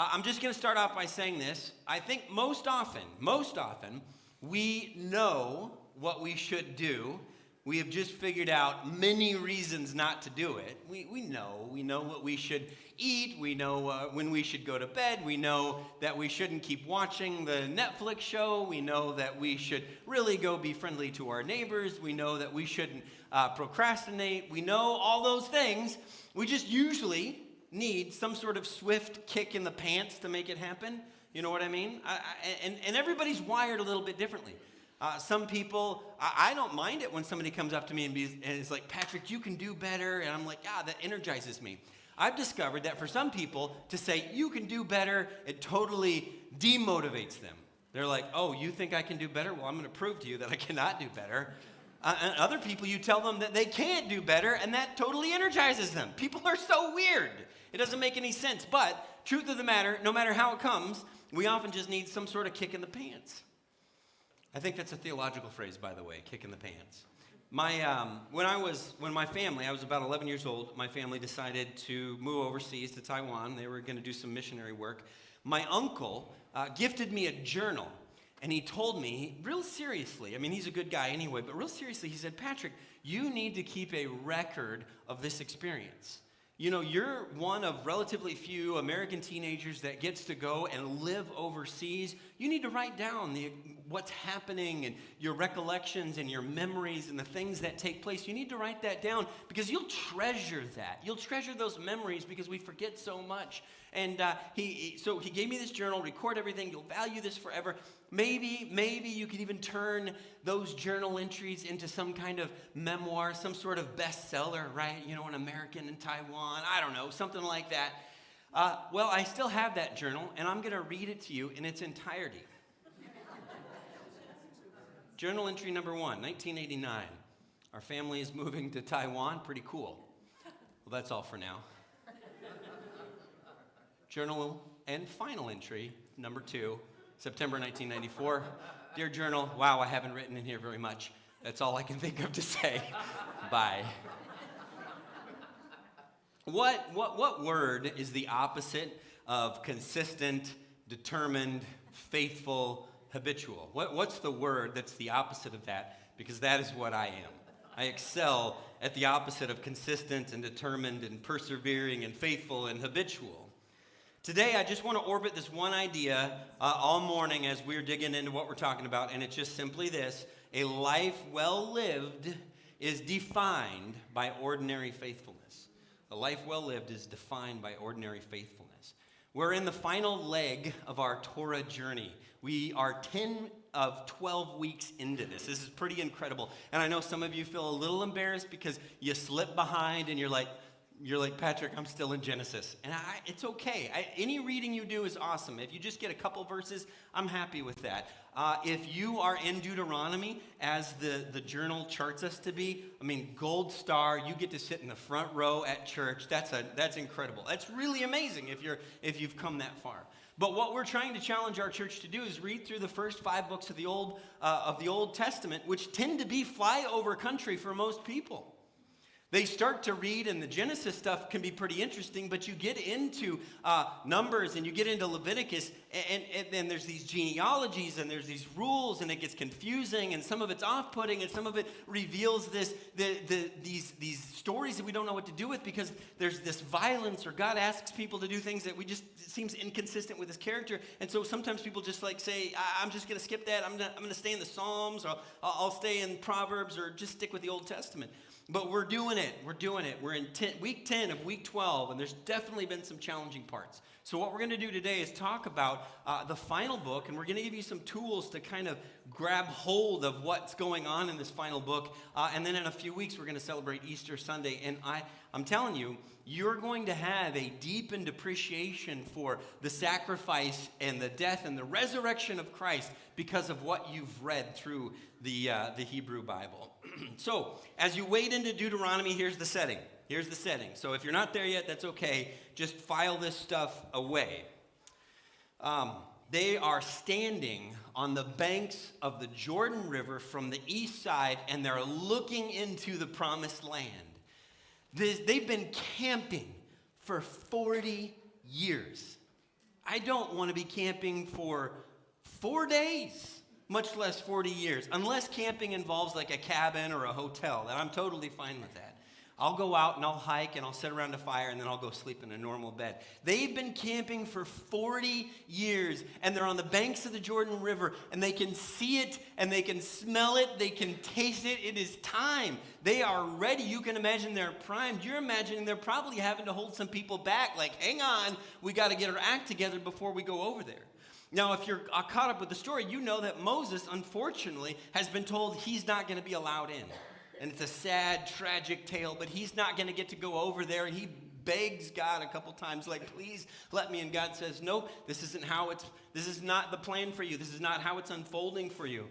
I'm just going to start off by saying this. I think most often, we know what we should do. We have just figured out many reasons not to do it. We know what we should eat. We know when we should go to bed. We know that we shouldn't keep watching the Netflix show. We know that we should really go be friendly to our neighbors. We know that we shouldn't procrastinate. We know all those things. We just usually need some sort of swift kick in the pants to make it happen. You know what I mean? And everybody's wired a little bit differently. Some people, I don't mind it when somebody comes up to me and is like, Patrick, you can do better. And I'm like, that energizes me. I've discovered that for some people, to say you can do better, it totally demotivates them. They're like, oh, you think I can do better? Well, I'm going to prove to you that I cannot do better. And other people, you tell them that they can't do better, and that totally energizes them. People are so weird. It doesn't make any sense. But truth of the matter, no matter how it comes, we often just need some sort of kick in the pants. I think that's a theological phrase, by the way, kick in the pants. When I was about 11 years old, my family decided to move overseas to Taiwan. They were going to do some missionary work. My uncle gifted me a journal, and he told me real seriously, I mean, he's a good guy anyway, but real seriously, he said, Patrick, you need to keep a record of this experience. You know, you're one of relatively few American teenagers that gets to go and live overseas. You need to write down what's happening and your recollections and your memories and the things that take place. You need to write that down because you'll treasure that. You'll treasure those memories because we forget so much. And so he gave me this journal, record everything. You'll value this forever. Maybe you could even turn those journal entries into some kind of memoir, some sort of bestseller, right? You know, an American in Taiwan, I don't know, something like that. Well, I still have that journal, and I'm going to read it to you in its entirety. Journal entry number 1, 1989. Our family is moving to Taiwan. Pretty cool. Well, that's all for now. Journal and final entry, number 2, September 1994. Dear journal, wow, I haven't written in here very much. That's all I can think of to say. Bye. What word is the opposite of consistent, determined, faithful, habitual? What's the word that's the opposite of that? Because that is what I am. I excel at the opposite of consistent and determined and persevering and faithful and habitual. Today, I just want to orbit this one idea all morning as we're digging into what we're talking about, and it's just simply this. A life well lived is defined by ordinary faithfulness. A life well lived is defined by ordinary faithfulness. We're in the final leg of our Torah journey. We are 10 of 12 weeks into this. This is pretty incredible. And I know some of you feel a little embarrassed because you slip behind and you're like, Patrick, I'm still in Genesis. And it's okay. Any reading you do is awesome. If you just get a couple verses, I'm happy with that. If you are in Deuteronomy, as the journal charts us to be, I mean, gold star, you get to sit in the front row at church. That's incredible. That's really amazing if you've come that far. But what we're trying to challenge our church to do is read through the first 5 books of the Old Testament, which tend to be flyover country for most people. They start to read, and the Genesis stuff can be pretty interesting, but you get into Numbers and you get into Leviticus, and then there's these genealogies and there's these rules, and it gets confusing, and some of it's off-putting, and some of it reveals these stories that we don't know what to do with because there's this violence, or God asks people to do things that it seems inconsistent with his character, and so sometimes people just like say, I'm just going to skip that, I'm going to stay in the Psalms, or I'll stay in Proverbs, or just stick with the Old Testament. But we're doing it. We're in week 10 of week 12, and there's definitely been some challenging parts. So what we're going to do today is talk about the final book, and we're going to give you some tools to kind of grab hold of what's going on in this final book. And then in a few weeks, we're going to celebrate Easter Sunday. And I'm telling you, you're going to have a deepened appreciation for the sacrifice and the death and the resurrection of Christ because of what you've read through the Hebrew Bible. So, as you wade into Deuteronomy, here's the setting. So if you're not there yet, that's okay. Just file this stuff away. They are standing on the banks of the Jordan River from the east side, and they're looking into the promised land. They've been camping for 40 years. I don't want to be camping for 4 days, much less 40 years, unless camping involves like a cabin or a hotel. Then I'm totally fine with that. I'll go out and I'll hike and I'll sit around a fire and then I'll go sleep in a normal bed. They've been camping for 40 years and they're on the banks of the Jordan River and they can see it and they can smell it, they can taste it. It is time. They are ready. You can imagine they're primed. You're imagining they're probably having to hold some people back, like, hang on, we got to get our act together before we go over there. Now, if you're caught up with the story, you know that Moses, unfortunately, has been told he's not going to be allowed in. And it's a sad, tragic tale, but he's not going to get to go over there. And he begs God a couple times, like, please let me. And God says, no, this is not the plan for you. This is not how it's unfolding for you.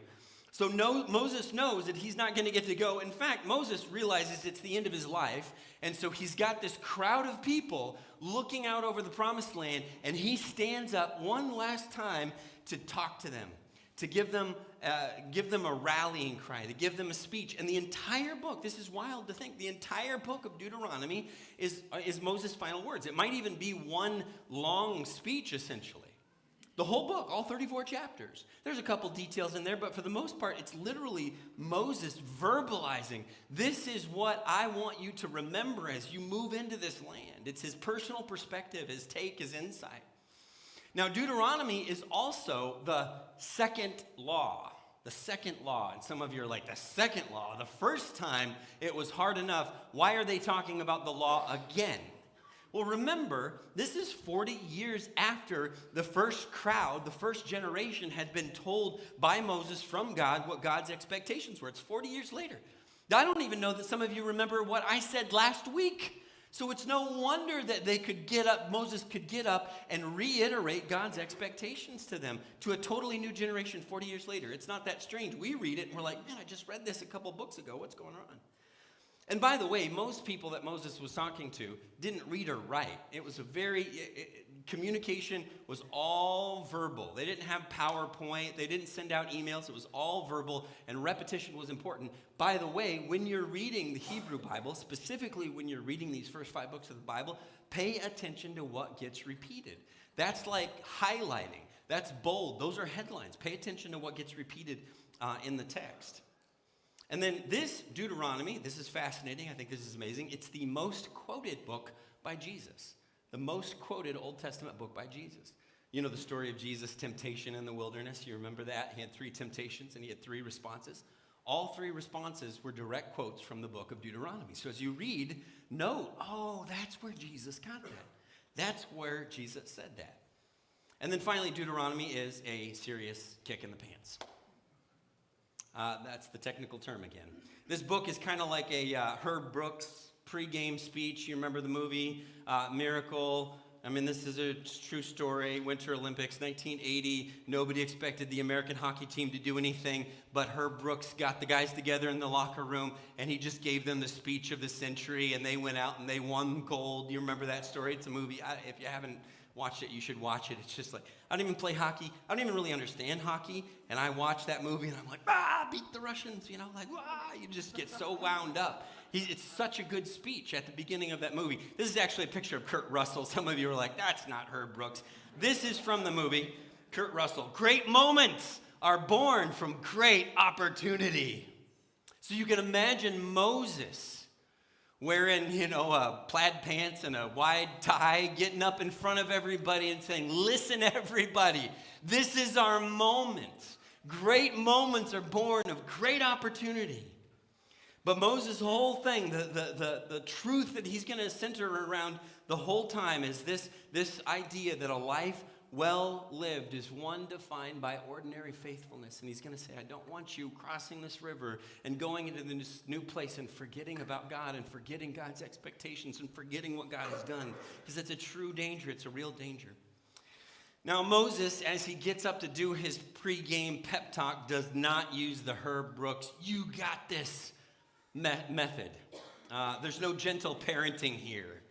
So Moses knows that he's not going to get to go. In fact, Moses realizes it's the end of his life. And so he's got this crowd of people looking out over the promised land. And he stands up one last time to talk to them, to give them a rallying cry, to give them a speech. And the entire book, this is wild to think, the entire book of Deuteronomy is Moses' final words. It might even be one long speech, essentially. The whole book, all 34 chapters. There's a couple details in there, but for the most part, it's literally Moses verbalizing, this is what I want you to remember as you move into this land. It's his personal perspective, his take, his insight. Now, Deuteronomy is also the second law. The second law. And some of you are like, the second law? The first time it was hard enough. Why are they talking about the law again? Well, remember, this is 40 years after the first crowd, the first generation had been told by Moses from God what God's expectations were. It's 40 years later. Now, I don't even know that some of you remember what I said last week. So it's no wonder that Moses could get up and reiterate God's expectations to them, to a totally new generation 40 years later. It's not that strange. We read it and we're like, man, I just read this a couple books ago. What's going on? And by the way, most people that Moses was talking to didn't read or write. It was communication was all verbal. They didn't have PowerPoint. They didn't send out emails. It was all verbal, and repetition was important. By the way, when you're reading the Hebrew Bible, specifically when you're reading these first 5 books of the Bible, pay attention to what gets repeated. That's like highlighting. That's bold. Those are headlines. Pay attention to what gets repeated in the text. And then this Deuteronomy, this is fascinating. I think this is amazing. It's the most quoted book by Jesus. The most quoted Old Testament book by Jesus. You know the story of Jesus' temptation in the wilderness. You remember that? He had 3 temptations and he had 3 responses. All 3 responses were direct quotes from the book of Deuteronomy. So as you read, note, oh, that's where Jesus got that. That's where Jesus said that. And then finally, Deuteronomy is a serious kick in the pants. That's the technical term again. This book is kind of like a Herb Brooks pregame speech. You remember the movie Miracle? I mean, this is a true story. Winter Olympics, 1980. Nobody expected the American hockey team to do anything, but Herb Brooks got the guys together in the locker room, and he just gave them the speech of the century, and they went out and they won gold. You remember that story? It's a movie. If you haven't watched it, you should watch it. It's just like, I don't even play hockey. I don't even really understand hockey. And I watch that movie and I'm like, beat the Russians, you just get so wound up. It's such a good speech at the beginning of that movie. This is actually a picture of Kurt Russell. Some of you are like, that's not Herb Brooks. This is from the movie, Kurt Russell. Great moments are born from great opportunity. So you can imagine Moses wearing, plaid pants and a wide tie, getting up in front of everybody and saying, listen, everybody, this is our moment. Great moments are born of great opportunity. But Moses' whole thing, the truth that he's going to center around the whole time is this idea that a life well lived is one defined by ordinary faithfulness. And he's going to say, I don't want you crossing this river and going into this new place and forgetting about God and forgetting God's expectations and forgetting what God has done. Because it's a true danger. It's a real danger. Now, Moses, as he gets up to do his pregame pep talk, does not use the Herb Brooks, you got this method. There's no gentle parenting here.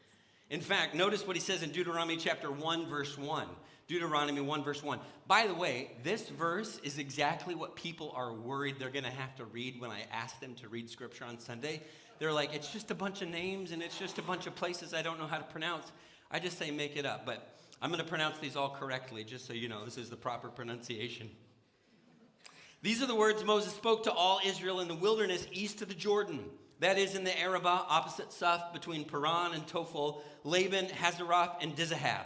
In fact, notice what he says in Deuteronomy chapter 1, verse 1. Deuteronomy 1, verse 1. By the way, this verse is exactly what people are worried they're going to have to read when I ask them to read Scripture on Sunday. They're like, it's just a bunch of names and it's just a bunch of places I don't know how to pronounce. I just say make it up. But I'm going to pronounce these all correctly, just so you know. This is the proper pronunciation. These are the words Moses spoke to all Israel in the wilderness east of the Jordan. That is in the Arabah, opposite Suph, between Paran and Tophel, Laban, Hazeroth, and Dizahab.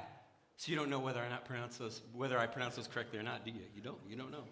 So you don't know whether I pronounce those correctly or not, do you? You don't know.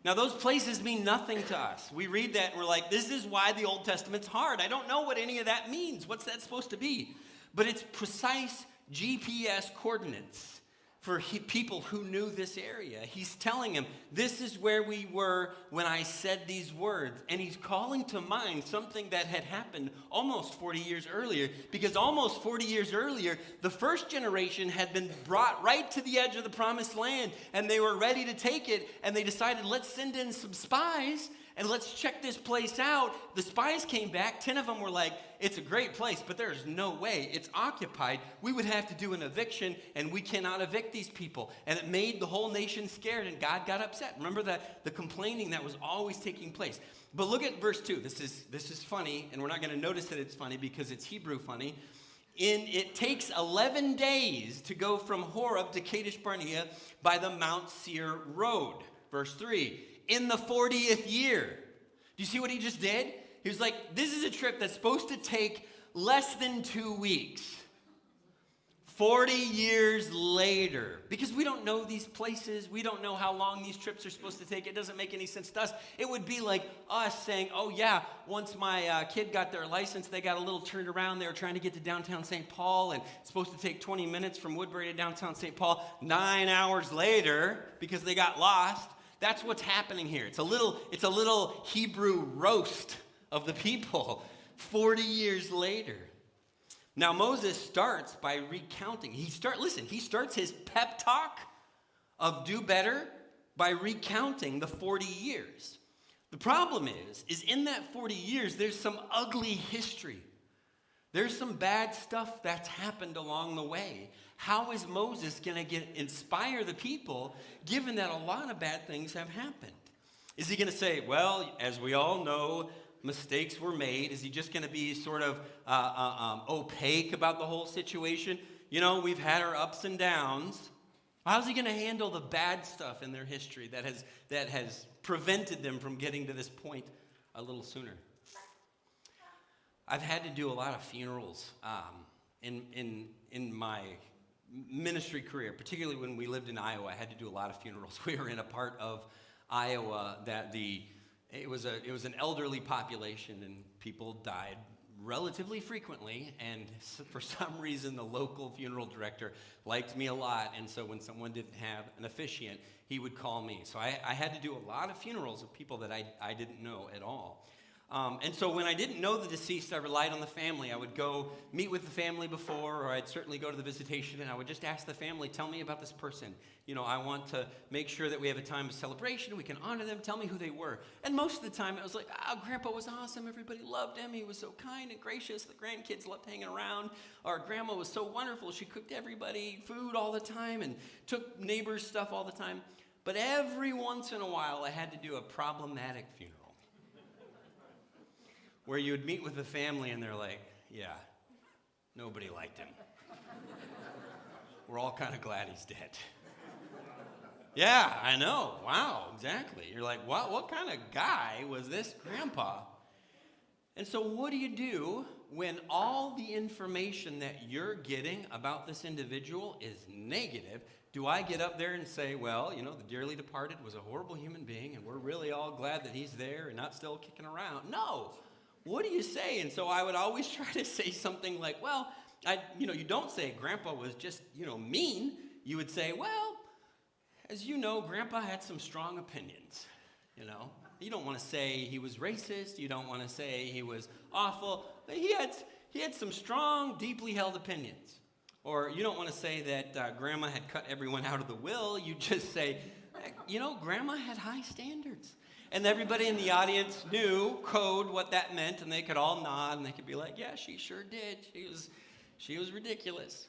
Now, those places mean nothing to us. We read that and we're like, this is why the Old Testament's hard. I don't know what any of that means. What's that supposed to be? But it's precise GPS coordinates for people who knew this area. He's telling them, this is where we were when I said these words. And he's calling to mind something that had happened almost 40 years earlier, because almost 40 years earlier, the first generation had been brought right to the edge of the promised land, and they were ready to take it, and they decided, let's send in some spies, and let's check this place out. The spies came back. 10 of them were like, it's a great place, but there's no way. It's occupied. We would have to do an eviction, and we cannot evict these people. And it made the whole nation scared, and God got upset. Remember the complaining that was always taking place. But look at verse 2. This is funny, and we're not going to notice that it's funny because it's Hebrew funny. It takes 11 days to go from Horeb to Kadesh Barnea by the Mount Seir road. Verse 3. In the 40th year. Do you see what he just did? He was like, this is a trip that's supposed to take less than 2 weeks. 40 years later. Because we don't know these places. We don't know how long these trips are supposed to take. It doesn't make any sense to us. It would be like us saying, oh yeah, once my kid got their license, they got a little turned around. They were trying to get to downtown St. Paul, and it's supposed to take 20 minutes from Woodbury to downtown St. Paul. 9 hours later, because they got lost. That's what's happening here. It's a little Hebrew roast of the people 40 years later. Now Moses starts by recounting. He starts his pep talk of do better by recounting the 40 years. The problem is in that 40 years, there's some ugly history. There's some bad stuff that's happened along the way. How is Moses going to inspire the people, given that a lot of bad things have happened? Is he going to say, well, as we all know, mistakes were made? Is he just going to be sort of opaque about the whole situation? You know, we've had our ups and downs. How's he going to handle the bad stuff in their history that has prevented them from getting to this point a little sooner? I've had to do a lot of funerals in my ministry career, particularly when we lived in Iowa. I had to do a lot of funerals. We were in a part of Iowa that it was an elderly population, and people died relatively frequently, and for some reason the local funeral director liked me a lot, and so when someone didn't have an officiant, he would call me. So I had to do a lot of funerals of people that I didn't know at all. And so when I didn't know the deceased, I relied on the family. I would go meet with the family before, or I'd certainly go to the visitation, and I would just ask the family, tell me about this person. You know, I want to make sure that we have a time of celebration. We can honor them. Tell me who they were. And most of the time, it was like, Grandpa was awesome. Everybody loved him. He was so kind and gracious. The grandkids loved hanging around. Our grandma was so wonderful. She cooked everybody food all the time and took neighbors' stuff all the time. But every once in a while, I had to do a problematic funeral, where you would meet with the family and they're like, yeah, nobody liked him. We're all kind of glad he's dead. Yeah, I know. Wow, exactly. You're like, what kind of guy was this grandpa? And so what do you do when all the information that you're getting about this individual is negative? Do I get up there and say, well, you know, the dearly departed was a horrible human being, and we're really all glad that he's there and not still kicking around? No. What do you say? And so I would always try to say something like, well, you don't say Grandpa was just, mean. You would say, well, as you know, Grandpa had some strong opinions, You don't want to say he was racist. You don't want to say he was awful. But he had some strong, deeply held opinions. Or you don't want to say that Grandma had cut everyone out of the will. You just say, Grandma had high standards. And everybody in the audience knew code what that meant, and they could all nod, and they could be like, yeah, she sure did. She was ridiculous.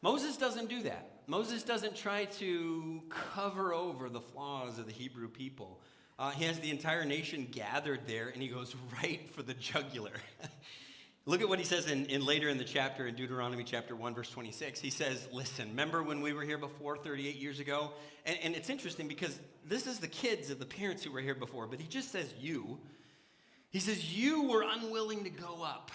Moses doesn't do that. Moses doesn't try to cover over the flaws of the Hebrew people. He has the entire nation gathered there, and he goes right for the jugular. Look at what he says in later in the chapter, in Deuteronomy chapter 1, verse 26. He says, listen, remember when we were here before 38 years ago? And it's interesting because this is the kids of the parents who were here before, but he just says you. He says, you were unwilling to go up.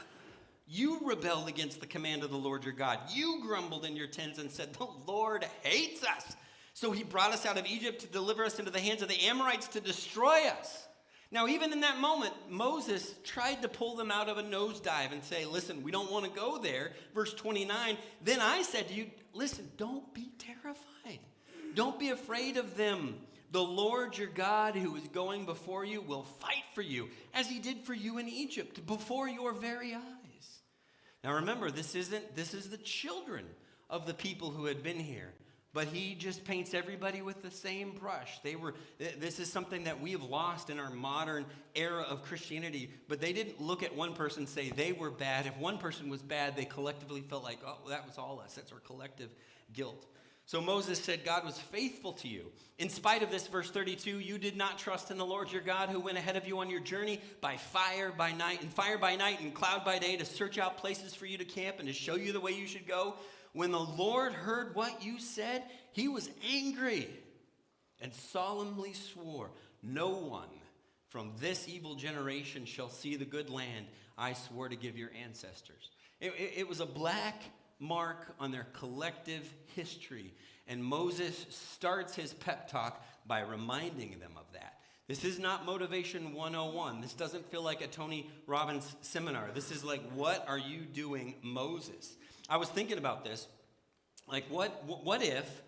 You rebelled against the command of the Lord your God. You grumbled in your tents and said, the Lord hates us. So he brought us out of Egypt to deliver us into the hands of the Amorites to destroy us. Now, even in that moment, Moses tried to pull them out of a nosedive and say, listen, we don't want to go there. Verse 29, then I said to you, listen, don't be terrified. Don't be afraid of them. The Lord your God who is going before you will fight for you, as he did for you in Egypt, before your very eyes. Now remember, this is the children of the people who had been here. But he just paints everybody with the same brush. This is something that we have lost in our modern era of Christianity. But they didn't look at one person and say they were bad. If one person was bad, they collectively felt like, oh, that was all us. That's our collective guilt. So Moses said God was faithful to you. In spite of this, verse 32, you did not trust in the Lord your God who went ahead of you on your journey by fire by night and cloud by day to search out places for you to camp and to show you the way you should go. When the Lord heard what you said, he was angry and solemnly swore, no one from this evil generation shall see the good land I swore to give your ancestors. It was a black mark on their collective history. And Moses starts his pep talk by reminding them of that. This is not Motivation 101. This doesn't feel like a Tony Robbins seminar. This is like, what are you doing, Moses? I was thinking about this, like what if,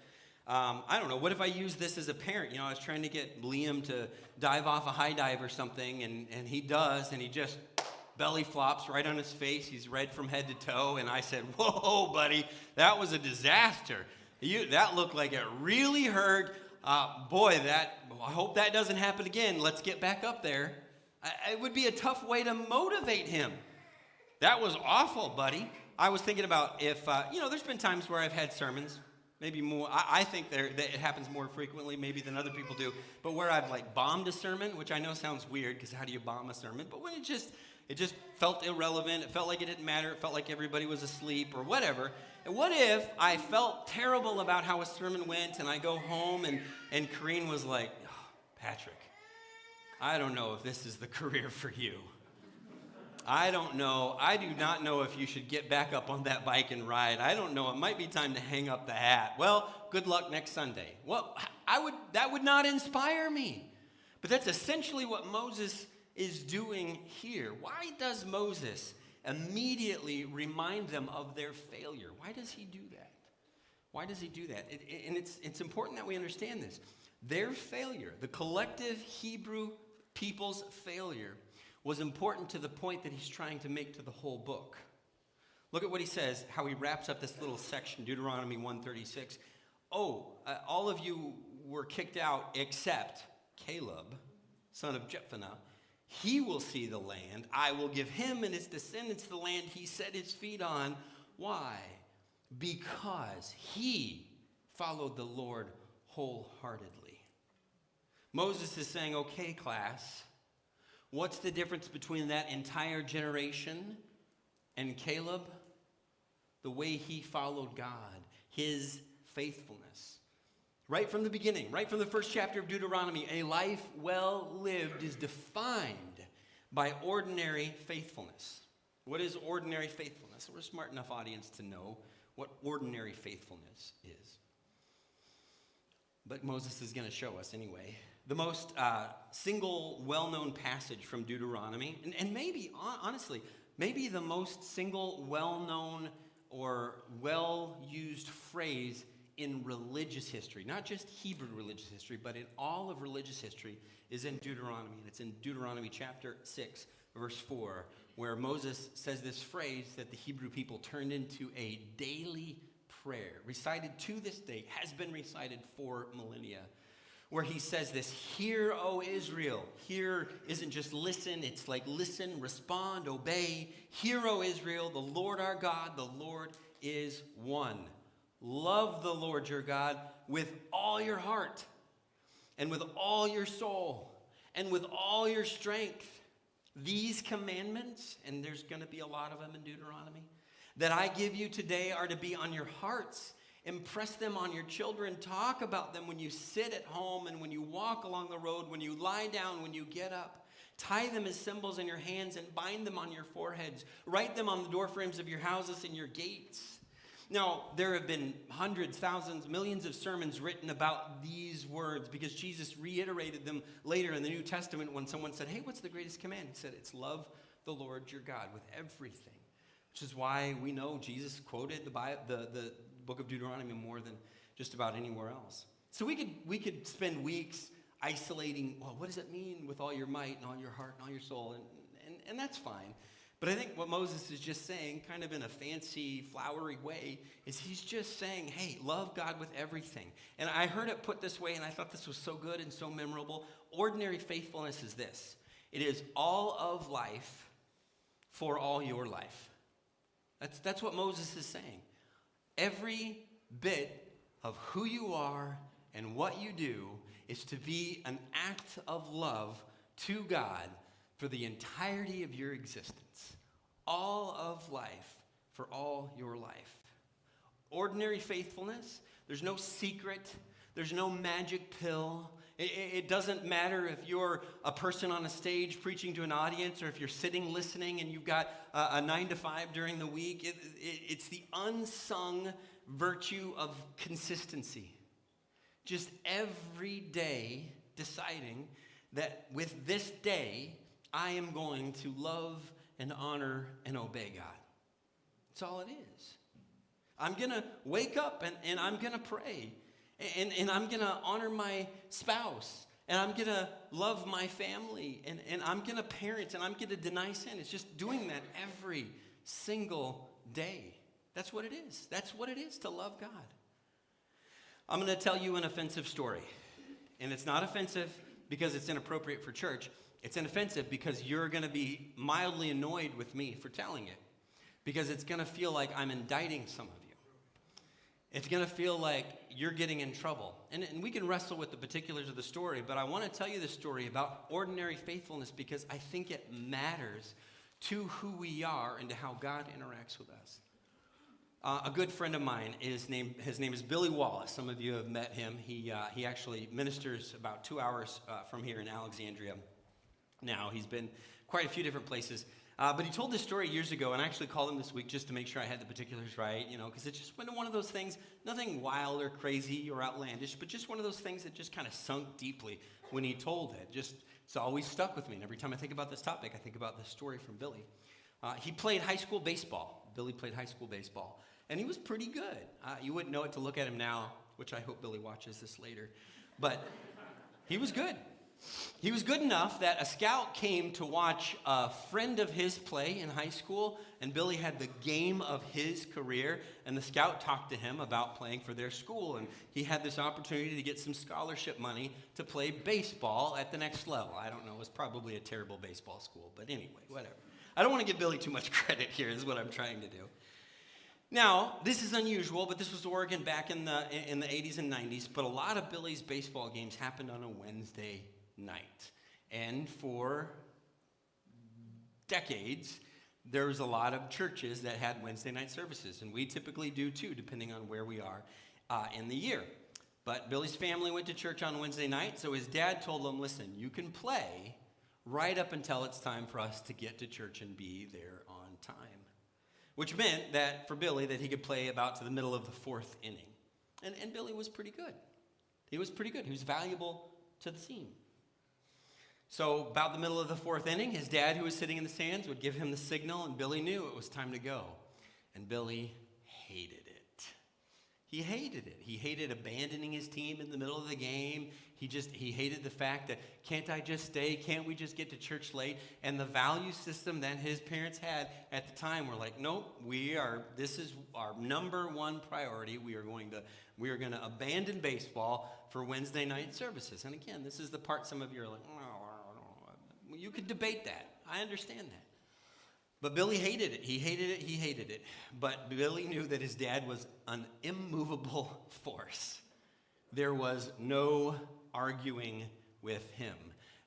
I don't know, what if I use this as a parent? You know, I was trying to get Liam to dive off a high dive or something, and he does, and he just belly flops right on his face. He's red from head to toe, and I said, whoa, buddy, that was a disaster. That looked like it really hurt. Boy, I hope that doesn't happen again. Let's get back up there. It would be a tough way to motivate him. That was awful, buddy. I was thinking about if, there's been times where I've had sermons, maybe more. I think that it happens more frequently maybe than other people do, but where I've like bombed a sermon, which I know sounds weird because how do you bomb a sermon? But when it just felt irrelevant, it felt like it didn't matter, it felt like everybody was asleep or whatever. And what if I felt terrible about how a sermon went and I go home and Corrine was like, oh, Patrick, I don't know if this is the career for you. I don't know. I do not know if you should get back up on that bike and ride. I don't know. It might be time to hang up the hat. Well, good luck next Sunday. Well, that would not inspire me. But that's essentially what Moses is doing here. Why does Moses immediately remind them of their failure? Why does he do that? Why does he do that? And it's important that we understand this. Their failure, the collective Hebrew people's failure, was important to the point that he's trying to make to the whole book. Look at what he says, how he wraps up this little section, Deuteronomy 1:36. All of you were kicked out except Caleb, son of Jephunneh. He will see the land. I will give him and his descendants the land he set his feet on. Why? Because he followed the Lord wholeheartedly. Moses is saying, okay, class, what's the difference between that entire generation and Caleb? The way he followed God, his faithfulness. Right from the beginning, right from the first chapter of Deuteronomy, a life well lived is defined by ordinary faithfulness. What is ordinary faithfulness? We're a smart enough audience to know what ordinary faithfulness is. But Moses is going to show us anyway. The most single well-known passage from Deuteronomy, and maybe, honestly, maybe the most single well-known or well-used phrase in religious history, not just Hebrew religious history, but in all of religious history, is in Deuteronomy. And it's in Deuteronomy chapter 6, verse 4, where Moses says this phrase that the Hebrew people turned into a daily prayer, recited to this day, has been recited for millennia, where he says this, hear, O Israel. Hear isn't just listen, it's like listen, respond, obey. Hear, O Israel, the Lord our God, the Lord is one. Love the Lord your God with all your heart and with all your soul and with all your strength. These commandments, and there's going to be a lot of them in Deuteronomy, that I give you today are to be on your hearts. Impress them on your children. Talk about them when you sit at home and when you walk along the road, when you lie down, when you get up. Tie them as symbols in your hands and bind them on your foreheads. Write them on the doorframes of your houses and your gates. Now, there have been hundreds, thousands, millions of sermons written about these words because Jesus reiterated them later in the New Testament when someone said, hey, what's the greatest command? He said, it's love the Lord your God with everything, which is why we know Jesus quoted the book of Deuteronomy more than just about anywhere else. So we could spend weeks isolating, well, what does it mean with all your might and all your heart and all your soul? And that's fine. But I think what Moses is just saying, kind of in a fancy, flowery way, is he's just saying, hey, love God with everything. And I heard it put this way, and I thought this was so good and so memorable. Ordinary faithfulness is this. It is all of life for all your life. That's what Moses is saying. Every bit of who you are and what you do is to be an act of love to God for the entirety of your existence. All of life for all your life. Ordinary faithfulness, there's no secret, there's no magic pill. It doesn't matter if you're a person on a stage preaching to an audience or if you're sitting listening and you've got a 9 to 5 during the week. It's the unsung virtue of consistency. Just every day deciding that with this day, I am going to love and honor and obey God. That's all it is. I'm going to wake up and I'm going to pray. And I'm going to honor my spouse. And I'm going to love my family. And I'm going to parent. And I'm going to deny sin. It's just doing that every single day. That's what it is. That's what it is to love God. I'm going to tell you an offensive story. And it's not offensive because it's inappropriate for church. It's inoffensive because you're going to be mildly annoyed with me for telling it. Because it's going to feel like I'm indicting some of you. It's going to feel like you're getting in trouble. And we can wrestle with the particulars of the story, but I want to tell you the story about ordinary faithfulness because I think it matters to who we are and to how God interacts with us. A good friend of mine, his name is Billy Wallace. Some of you have met him. He actually ministers about 2 hours from here in Alexandria. Now, he's been quite a few different places. But he told this story years ago, and I actually called him this week just to make sure I had the particulars right, because it just went to one of those things, nothing wild or crazy or outlandish, but just one of those things that just kind of sunk deeply when he told it. It's always stuck with me. And every time I think about this topic, I think about this story from Billy. He played high school baseball. Billy played high school baseball. And he was pretty good. You wouldn't know it to look at him now, which I hope Billy watches this later. But he was good. He was good enough that a scout came to watch a friend of his play in high school, and Billy had the game of his career, and the scout talked to him about playing for their school, and he had this opportunity to get some scholarship money to play baseball at the next level. I don't know, it was probably a terrible baseball school, but anyway, whatever. I don't want to give Billy too much credit here is what I'm trying to do. Now, this is unusual, but this was Oregon back in the 80s and 90s, but a lot of Billy's baseball games happened on a Wednesday night. And for decades, there was a lot of churches that had Wednesday night services, and we typically do too, depending on where we are in the year. But Billy's family went to church on Wednesday night, so his dad told him, listen, you can play right up until it's time for us to get to church and be there on time. Which meant that for Billy, that he could play about to the middle of the fourth inning. And Billy was pretty good. He was pretty good. He was valuable to the team. So about the middle of the fourth inning, his dad, who was sitting in the stands, would give him the signal, and Billy knew it was time to go. And Billy hated it. He hated it. He hated abandoning his team in the middle of the game. He hated the fact that, can't I just stay? Can't we just get to church late? And the value system that his parents had at the time were like, nope, this is our number one priority. We are going to abandon baseball for Wednesday night services. And again, this is the part some of you are like, oh, you could debate that. I understand that. But Billy hated it. He hated it. But Billy knew that his dad was an immovable force. There was no arguing with him.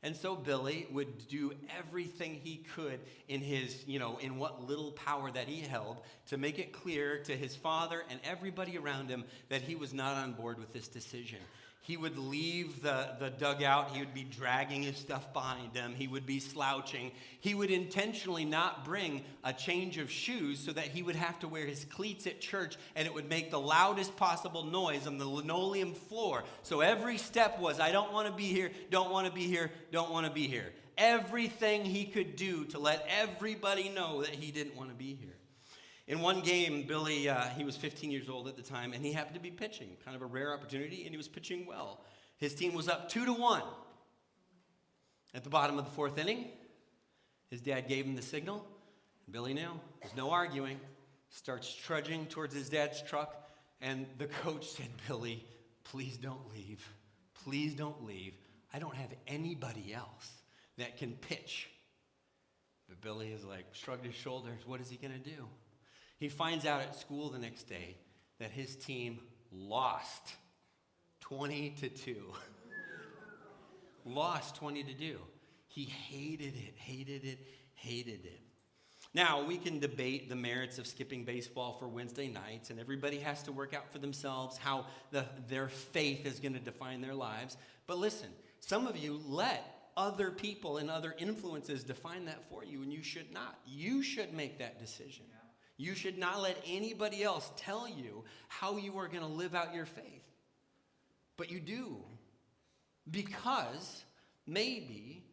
And so Billy would do everything he could in his, in what little power that he held to make it clear to his father and everybody around him that he was not on board with this decision. He would leave the dugout. He would be dragging his stuff behind him. He would be slouching. He would intentionally not bring a change of shoes so that he would have to wear his cleats at church, and it would make the loudest possible noise on the linoleum floor. So every step was, I don't want to be here, don't want to be here, don't want to be here. Everything he could do to let everybody know that he didn't want to be here. In one game, Billy, he was 15 years old at the time, and he happened to be pitching, kind of a rare opportunity, and he was pitching well. His team was up 2-1. At the bottom of the fourth inning, his dad gave him the signal, and Billy knew. There's no arguing. Starts trudging towards his dad's truck, and the coach said, Billy, please don't leave. Please don't leave. I don't have anybody else that can pitch. But Billy is like, shrugged his shoulders. What is he going to do? He finds out at school the next day that his team lost 20-2. Lost 20-2. He hated it. Now, we can debate the merits of skipping baseball for Wednesday nights, and everybody has to work out for themselves how their faith is going to define their lives. But listen, some of you let other people and other influences define that for you, and you should not. You should make that decision. You should not let anybody else tell you how you are going to live out your faith. But you do. Because maybe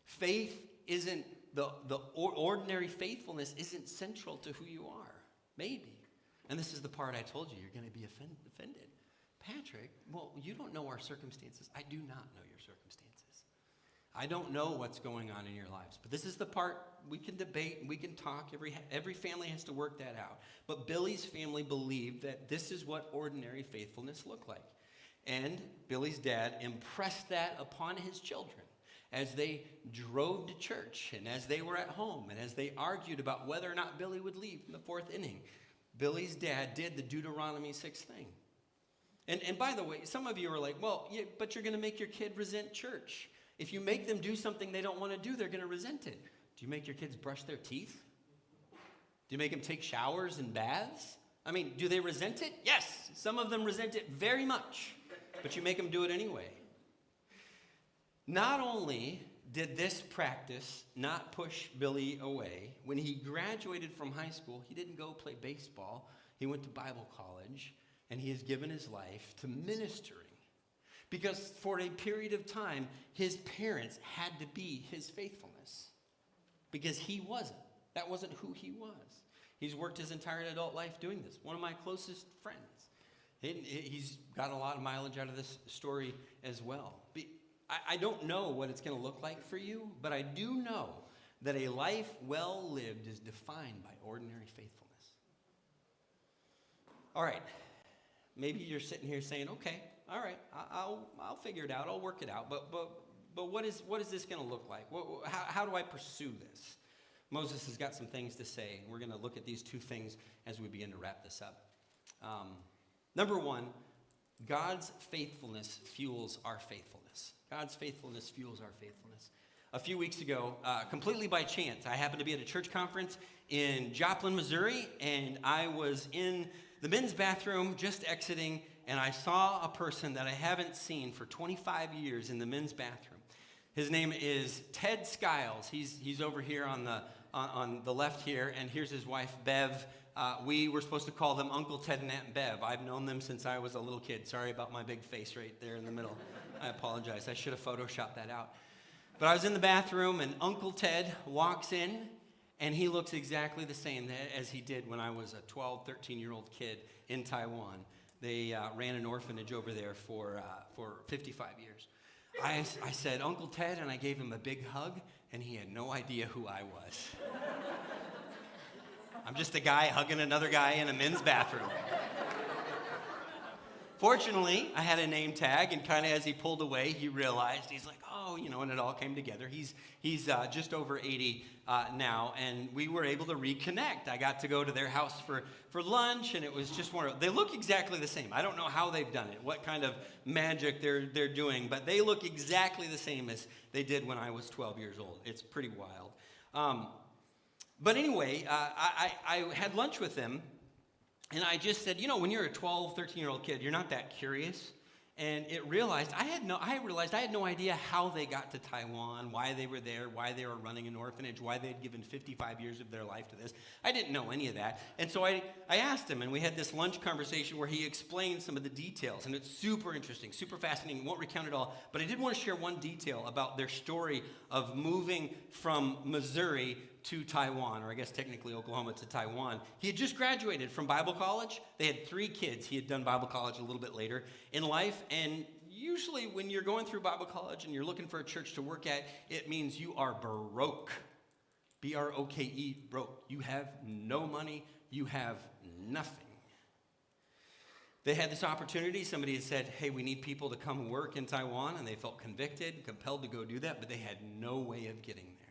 faith isn't, the ordinary faithfulness isn't central to who you are. Maybe. And this is the part I told you, you're going to be offended. Patrick, well, you don't know our circumstances. I do not know your circumstances. I don't know what's going on in your lives. But this is the part we can debate and we can talk. Every family has to work that out. But Billy's family believed that this is what ordinary faithfulness looked like. And Billy's dad impressed that upon his children as they drove to church and as they were at home and as they argued about whether or not Billy would leave in the fourth inning. Billy's dad did the Deuteronomy 6 thing. And by the way, some of you are like, well, yeah, but you're going to make your kid resent church. If you make them do something they don't want to do, they're going to resent it. Do you make your kids brush their teeth? Do you make them take showers and baths? I mean, do they resent it? Yes, some of them resent it very much, but you make them do it anyway. Not only did this practice not push Billy away, when he graduated from high school, he didn't go play baseball. He went to Bible college, and he has given his life to ministering. Because for a period of time, his parents had to be his faithfulness. Because he wasn't. That wasn't who he was. He's worked his entire adult life doing this. One of my closest friends. He's got a lot of mileage out of this story as well. I don't know what it's going to look like for you, but I do know that a life well lived is defined by ordinary faithfulness. All right. Maybe you're sitting here saying, okay, all right, I'll figure it out. I'll work it out. But what is this going to look like? How do I pursue this? Moses has got some things to say, and we're going to look at these two things as we begin to wrap this up. Number one, God's faithfulness fuels our faithfulness. God's faithfulness fuels our faithfulness. A few weeks ago, completely by chance, I happened to be at a church conference in Joplin, Missouri, and I was in the men's bathroom just exiting, and I saw a person that I haven't seen for 25 years in the men's bathroom. His name is Ted Skiles. He's over here on the left here, and here's his wife, Bev. We were supposed to call them Uncle Ted and Aunt Bev. I've known them since I was a little kid. Sorry about my big face right there in the middle. I apologize. I should have photoshopped that out. But I was in the bathroom, and Uncle Ted walks in, and he looks exactly the same as he did when I was a 12, 13-year-old kid in Taiwan. They ran an orphanage over there for 55 years. I said, Uncle Ted, and I gave him a big hug, and he had no idea who I was. I'm just a guy hugging another guy in a men's bathroom. Fortunately, I had a name tag, and kind of as he pulled away, he realized, he's like, oh, oh, and it all came together. He's just over 80 now, and we were able to reconnect. I got to go to their house for lunch, and it was just they look exactly the same. I don't know how they've done it, what kind of magic they're doing, but they look exactly the same as they did when I was 12 years old. It's pretty wild. But anyway, I had lunch with them, and I just said, when you're a 12, 13-year-old kid, you're not that curious. And I realized I had no idea how they got to Taiwan, why they were there, why they were running an orphanage, why they had given 55 years of their life to this. I didn't know any of that. And so I asked him, and we had this lunch conversation where he explained some of the details. And it's super interesting, super fascinating. I won't recount it all. But I did want to share one detail about their story of moving from Missouri to Taiwan, or I guess technically Oklahoma to Taiwan. He had just graduated from Bible college. They had 3 kids. He had done Bible college a little bit later in life. And usually when you're going through Bible college and you're looking for a church to work at, it means you are broke. B-R-O-K-E, broke. You have no money. You have nothing. They had this opportunity. Somebody had said, hey, we need people to come work in Taiwan, and they felt convicted, compelled to go do that, but they had no way of getting there.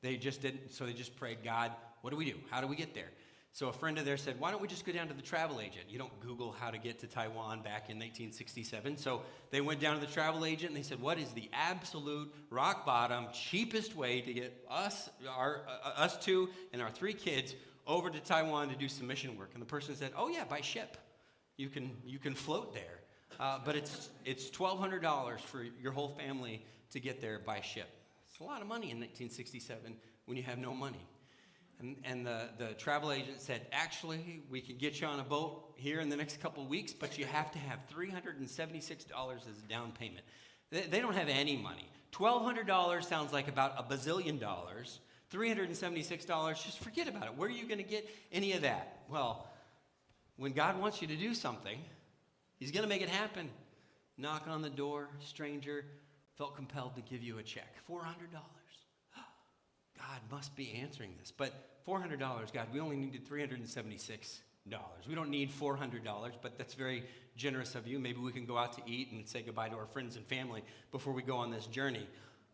They just didn't, so they just prayed, God, what do we do? How do we get there? So a friend of theirs said, why don't we just go down to the travel agent? You don't Google how to get to Taiwan back in 1967. So they went down to the travel agent, and they said, what is the absolute rock bottom, cheapest way to get us two and our 3 kids over to Taiwan to do some mission work? And the person said, oh yeah, by ship. You can float there. But it's $1,200 for your whole family to get there by ship. It's a lot of money in 1967 when you have no money. And the travel agent said, actually, we can get you on a boat here in the next couple of weeks, but you have to have $376 as a down payment. They don't have any money. $1,200 sounds like about $1 bazillion. $376, just forget about it. Where are you going to get any of that? Well, when God wants you to do something, he's going to make it happen. Knock on the door, stranger, felt compelled to give you a check. $400. God must be answering this. But $400, God, we only needed $376. We don't need $400, but that's very generous of you. Maybe we can go out to eat and say goodbye to our friends and family before we go on this journey.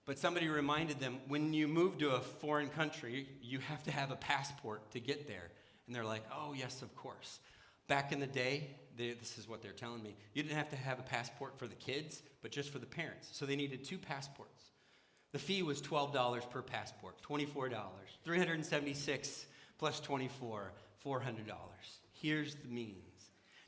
But somebody reminded them, when you move to a foreign country, you have to have a passport to get there. And they're like, oh, yes, of course. Back in the day, this is what they're telling me, you didn't have to have a passport for the kids, but just for the parents. So they needed 2 passports. The fee was $12 per passport, $24. $376 plus $24, $400. Here's the means.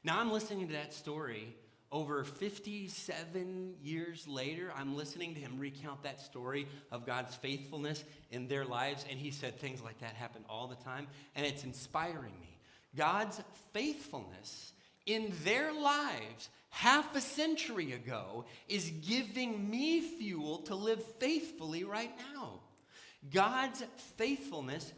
Now I'm listening to that story over 57 years later. I'm listening to him recount that story of God's faithfulness in their lives, and he said things like that happen all the time, and it's inspiring me. God's faithfulness in their lives half a century ago is giving me fuel to live faithfully right now. God's faithfulness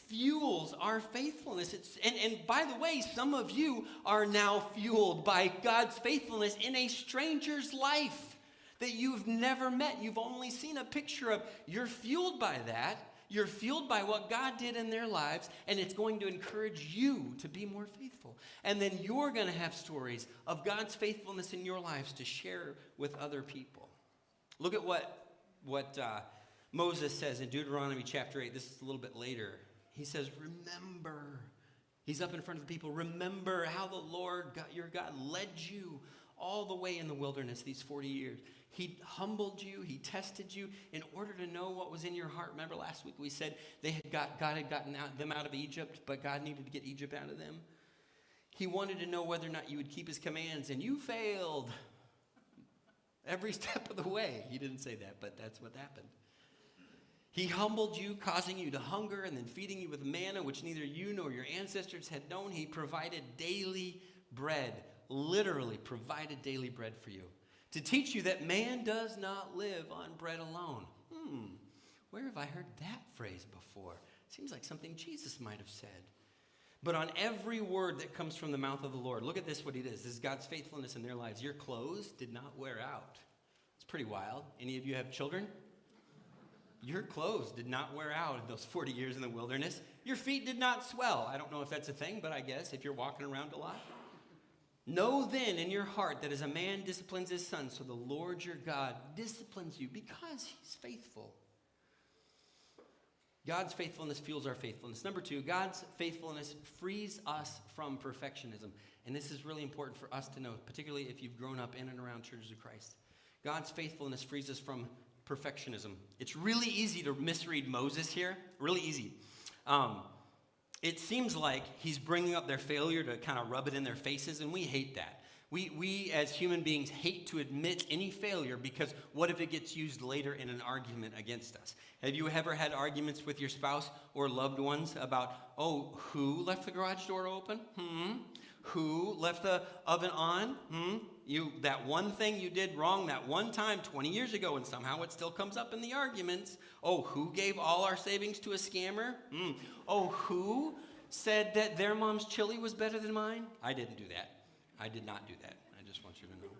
fuels our faithfulness. And by the way, some of you are now fueled by God's faithfulness in a stranger's life that you've never met. You've only seen a picture of. You're fueled by that. You're fueled by what God did in their lives, and it's going to encourage you to be more faithful. And then you're going to have stories of God's faithfulness in your lives to share with other people. Look at what Moses says in Deuteronomy chapter 8. This is a little bit later. He says, remember. He's up in front of the people. Remember how the Lord, your God, led you all the way in the wilderness these 40 years. He humbled you. He tested you in order to know what was in your heart. Remember last week we said God had gotten them out of Egypt, but God needed to get Egypt out of them. He wanted to know whether or not you would keep his commands, and you failed every step of the way. He didn't say that, but that's what happened. He humbled you, causing you to hunger, and then feeding you with manna, which neither you nor your ancestors had known. He provided daily bread, literally provided daily bread for you, to teach you that man does not live on bread alone. Where have I heard that phrase before? Seems like something Jesus might have said. But on every word that comes from the mouth of the Lord. Look at this, what he does. This is God's faithfulness in their lives. Your clothes did not wear out. It's pretty wild. Any of you have children? Your clothes did not wear out in those 40 years in the wilderness. Your feet did not swell. I don't know if that's a thing, but I guess if you're walking around a lot. Know then in your heart that as a man disciplines his son, so the Lord your God disciplines you because he's faithful. God's faithfulness fuels our faithfulness. Number 2, God's faithfulness frees us from perfectionism. And this is really important for us to know, particularly if you've grown up in and around churches of Christ. God's faithfulness frees us from perfectionism. It's really easy to misread Moses here. Really easy. It seems like he's bringing up their failure to kind of rub it in their faces, and we hate that. We as human beings hate to admit any failure because what if it gets used later in an argument against us? Have you ever had arguments with your spouse or loved ones about, oh, who left the garage door open? Who left the oven on? That one thing you did wrong that one time 20 years ago, and somehow it still comes up in the arguments. Oh, who gave all our savings to a scammer? Oh, who said that their mom's chili was better than mine? I didn't do that. I did not do that. I just want you to know.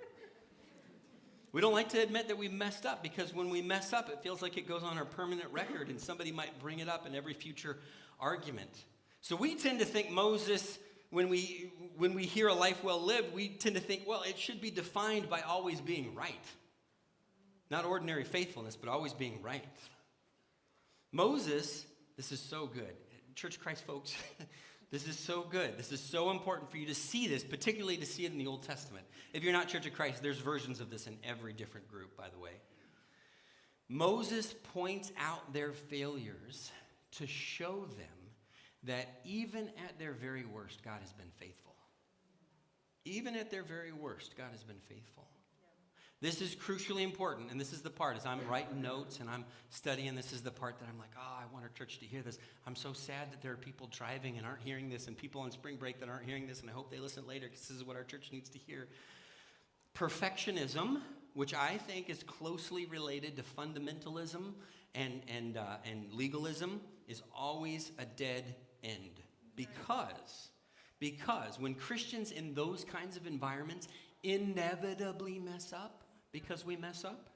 We don't like to admit that we messed up because when we mess up, it feels like it goes on our permanent record and somebody might bring it up in every future argument. So we tend to think Moses, when we hear a life well lived, we tend to think, well, it should be defined by always being right. Not ordinary faithfulness, but always being right. Moses, this is so good. Church of Christ folks, this is so good. This is so important for you to see this, particularly to see it in the Old Testament. If you're not Church of Christ, there's versions of this in every different group, by the way. Moses points out their failures to show them that even at their very worst, God has been faithful. Even at their very worst, God has been faithful. This is crucially important, and this is the part, as I'm writing notes and I'm studying, this is the part that I'm like, I want our church to hear this. I'm so sad that there are people driving and aren't hearing this, and people on spring break that aren't hearing this, and I hope they listen later because this is what our church needs to hear. Perfectionism, which I think is closely related to fundamentalism and legalism, is always a dead end. Because when Christians in those kinds of environments inevitably mess up, because we mess up,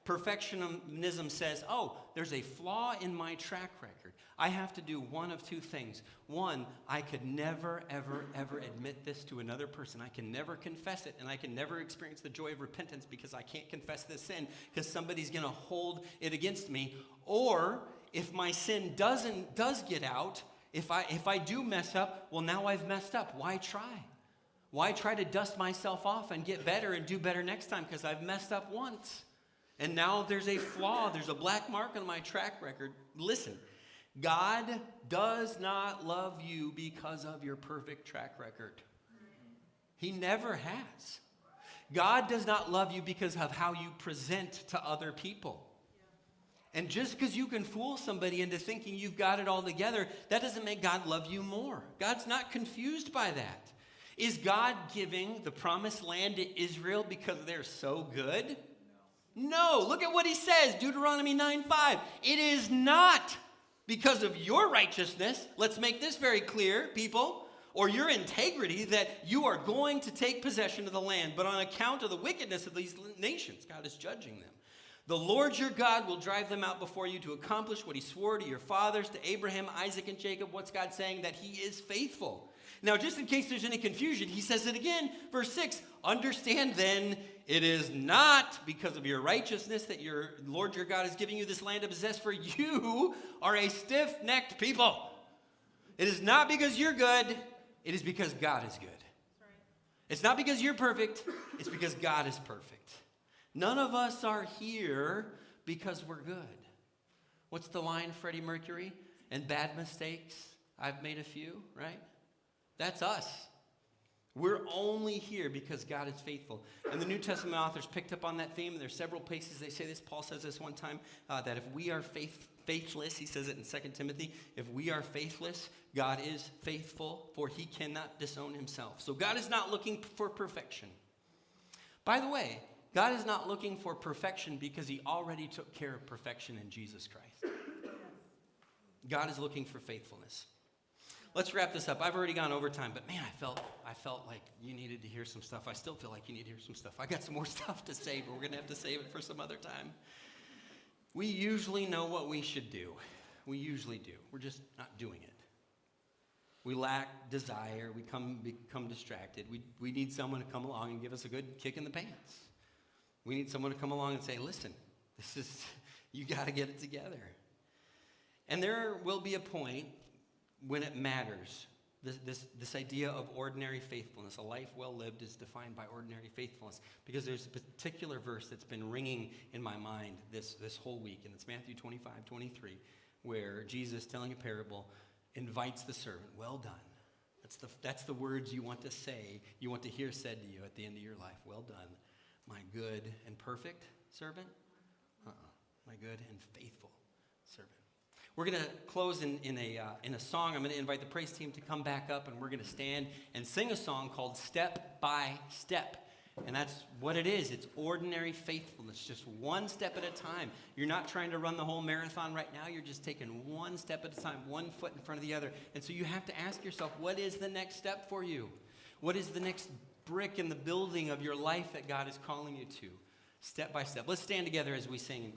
perfectionism says, oh, there's a flaw in my track record. I have to do one of two things. One, I could never, ever, ever admit this to another person. I can never confess it, and I can never experience the joy of repentance because I can't confess this sin because somebody's going to hold it against me. Or if my sin does get out, if I do mess up, well, now I've messed up. Why try? Why try to dust myself off and get better and do better next time because I've messed up once? And now there's a flaw. There's a black mark on my track record. Listen, God does not love you because of your perfect track record. He never has. God does not love you because of how you present to other people. And just because you can fool somebody into thinking you've got it all together, that doesn't make God love you more. God's not confused by that. Is God giving the promised land to Israel because they're so good? No. Look at what he says, Deuteronomy 9:5. It is not because of your righteousness, let's make this very clear, people, or your integrity that you are going to take possession of the land, but on account of the wickedness of these nations, God is judging them. The Lord your God will drive them out before you to accomplish what he swore to your fathers, to Abraham, Isaac, and Jacob. What's God saying? That he is faithful. Now, just in case there's any confusion, he says it again, verse 6, understand then, it is not because of your righteousness that your Lord your God is giving you this land to possess, for you are a stiff-necked people. It is not because you're good, it is because God is good. It's not because you're perfect, it's because God is perfect. None of us are here because we're good. What's the line, Freddie Mercury? And bad mistakes, I've made a few, right? That's us. We're only here because God is faithful. And the New Testament authors picked up on that theme. And there's several places they say this. Paul says this one time, that if we are faithless, he says it in 2 Timothy, if we are faithless, God is faithful, for he cannot disown himself. So God is not looking for perfection. By the way, God is not looking for perfection because he already took care of perfection in Jesus Christ. God is looking for faithfulness. Let's wrap this up. I've already gone over time, but man, I felt like you needed to hear some stuff. I still feel like you need to hear some stuff. I got some more stuff to say, but we're going to have to save it for some other time. We usually know what we should do. We usually do. We're just not doing it. We lack desire. We become distracted. We need someone to come along and give us a good kick in the pants. We need someone to come along and say, listen, you got to get it together. And there will be a point when it matters. This idea of ordinary faithfulness, a life well lived is defined by ordinary faithfulness, because there's a particular verse that's been ringing in my mind this whole week, and it's Matthew 25:23, where Jesus, telling a parable, invites the servant, well done. That's the words you want to say, you want to hear said to you at the end of your life. Well done, my good and perfect servant. My good and faithful servant. We're going to close in a song. I'm going to invite the praise team to come back up, and we're going to stand and sing a song called Step by Step. And that's what it is. It's ordinary faithfulness, just one step at a time. You're not trying to run the whole marathon right now. You're just taking one step at a time, one foot in front of the other. And so you have to ask yourself, what is the next step for you? What is the next brick in the building of your life that God is calling you to? Step by step. Let's stand together as we sing.